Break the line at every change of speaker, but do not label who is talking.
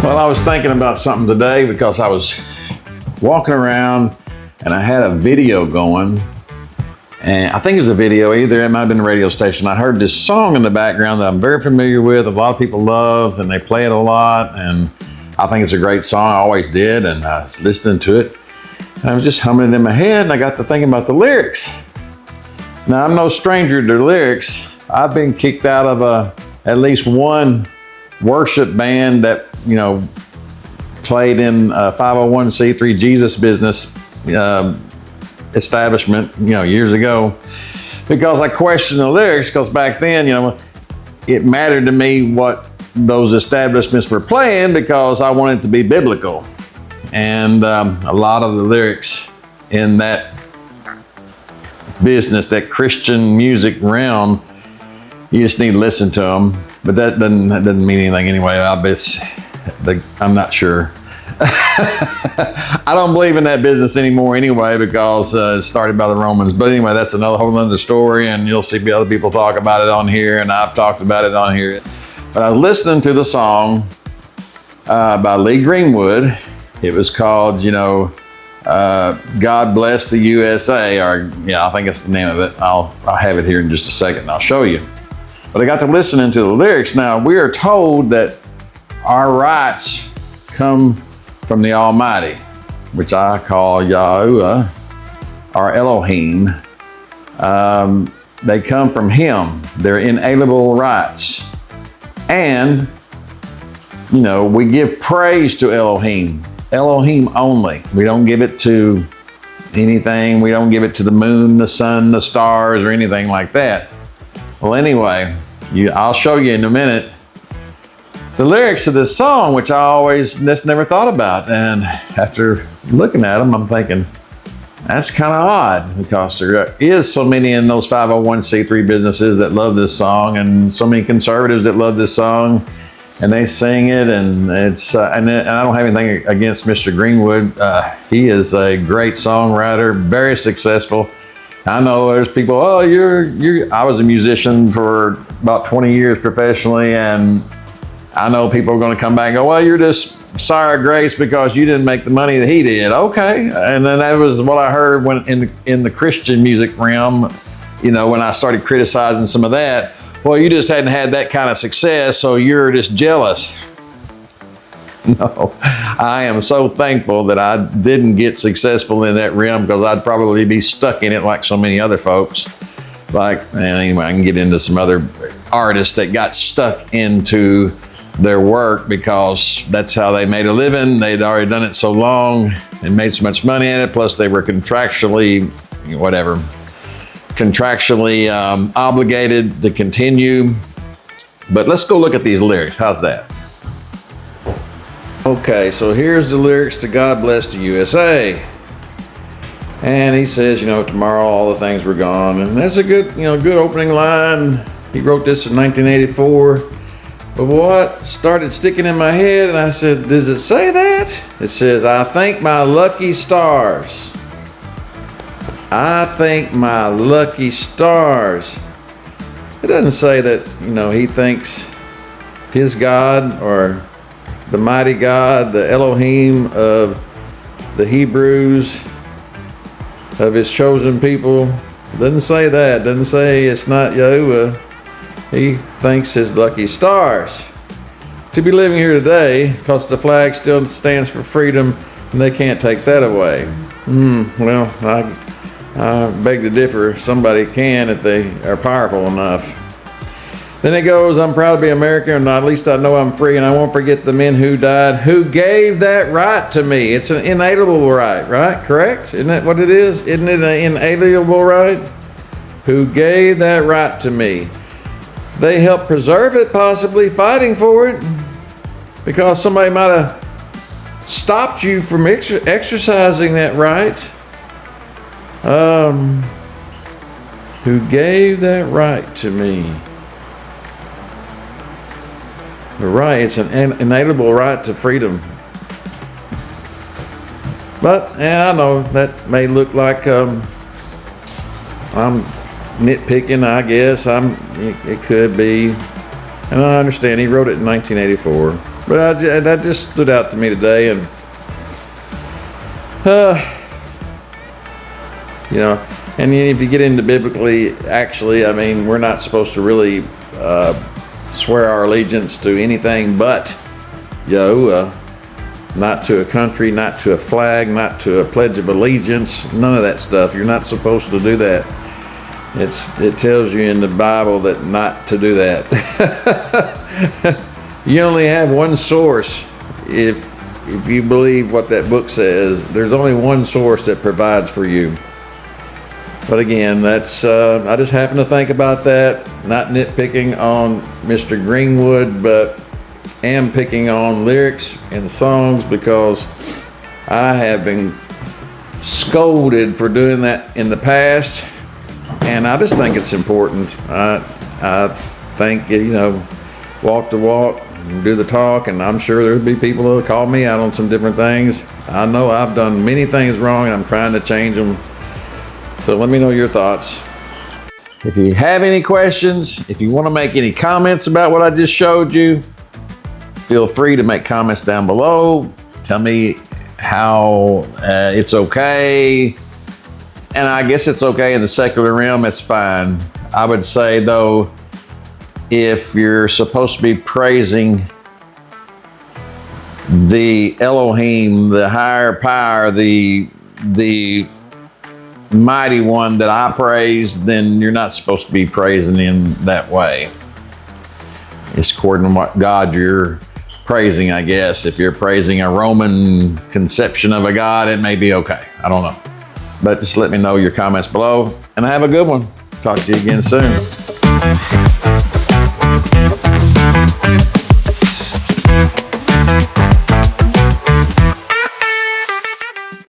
Well, I was thinking about something today because I was walking around and I had a video going, and I think it was a video, either it might have been a radio station. I heard this song in the background that I'm very familiar with, a lot of people love, and they play it a lot, and I think it's a great song. I always did, and I was listening to it, and I was just humming it in my head, and I got to thinking about the lyrics. Now, I'm no stranger to lyrics. I've been kicked out of at least one worship band that, played in a 501c3 Jesus business establishment, years ago, because I questioned the lyrics, because back then, it mattered to me what those establishments were playing because I wanted it to be biblical. And a lot of the lyrics in that business, that Christian music realm, you just need to listen to them. But that doesn't mean anything anyway. I'm not sure. I don't believe in that business anymore anyway, because it's started by the Romans. But anyway, that's whole other story, and you'll see other people talk about it on here, and I've talked about it on here. But I was listening to the song by Lee Greenwood. It was called, God Bless the USA, or I think that's the name of it. I'll have it here in just a second, and I'll show you. But I got to listening to the lyrics. Now, we are told that our rights come from the Almighty, which I call Yahuwah or Elohim. They come from Him. They're inalienable rights. And, we give praise to Elohim. Elohim only. We don't give it to anything. We don't give it to the moon, the sun, the stars, or anything like that. Well, anyway, I'll show you in a minute the lyrics of this song, which I just never thought about. And after looking at them, I'm thinking, that's kind of odd, because there is so many in those 501c3 businesses that love this song, and so many conservatives that love this song, and they sing it, and it's and I don't have anything against Mr. Greenwood. He is a great songwriter, very successful. I know there's people, I was a musician for about 20 years professionally, and I know people are going to come back and go, well, you're just sour grace because you didn't make the money that he did. Okay. And then that was what I heard when in the Christian music realm, when I started criticizing some of that. Well, you just hadn't had that kind of success, so you're just jealous. No, I am so thankful that I didn't get successful in that realm, because I'd probably be stuck in it like so many other folks. Anyway, I can get into some other artists that got stuck into their work because that's how they made a living. They'd already done it so long and made so much money in it. Plus they were contractually obligated to continue. But let's go look at these lyrics. How's that? Okay, so here's the lyrics to God Bless the USA. And he says, tomorrow all the things were gone. And that's a good, good opening line. He wrote this in 1984. But what started sticking in my head, and I said, does it say that? It says, I thank my lucky stars. I thank my lucky stars. It doesn't say that, he thanks his God, or the mighty God, the Elohim of the Hebrews, of his chosen people. It doesn't say that. It doesn't say it's not Yahuwah. He thanks his lucky stars to be living here today, because the flag still stands for freedom, and they can't take that away. Well, I beg to differ. Somebody can if they are powerful enough. Then it goes, I'm proud to be American, and at least I know I'm free, and I won't forget the men who died, who gave that right to me. It's an inalienable right, right? Correct? Isn't that what it is? Isn't it an inalienable right? Who gave that right to me. They helped preserve it, possibly fighting for it, because somebody might have stopped you from exercising that right. Who gave that right to me. The right, it's an inalienable right to freedom. But, I know that may look like I'm nitpicking, I guess. It could be. And I understand he wrote it in 1984. But that just stood out to me today, and you know, and if you get into biblically, actually, I mean, we're not supposed to really swear our allegiance to anything but Yahuwah, not to a country, not to a flag, not to a pledge of allegiance, none of that stuff. You're not supposed to do that. It tells you in the Bible that not to do that. You only have one source. If you believe what that book says, there's only one source that provides for you. But again, that's I just happen to think about that, not nitpicking on Mr. Greenwood, but am picking on lyrics and songs, because I have been scolded for doing that in the past, and I just think it's important. I think, you know, walk the walk, do the talk, and I'm sure there'll be people who'll call me out on some different things. I know I've done many things wrong, and I'm trying to change them. So let me know your thoughts. If you have any questions, if you want to make any comments about what I just showed you, feel free to make comments down below. Tell me how it's okay. And I guess it's okay in the secular realm, it's fine. I would say though, if you're supposed to be praising the Elohim, the higher power, the mighty one that I praise, then you're not supposed to be praising him that way. It's according to what God you're praising, I guess. If you're praising a Roman conception of a God, it may be okay. I don't know. But just let me know your comments below, and have a good one. Talk to you again soon.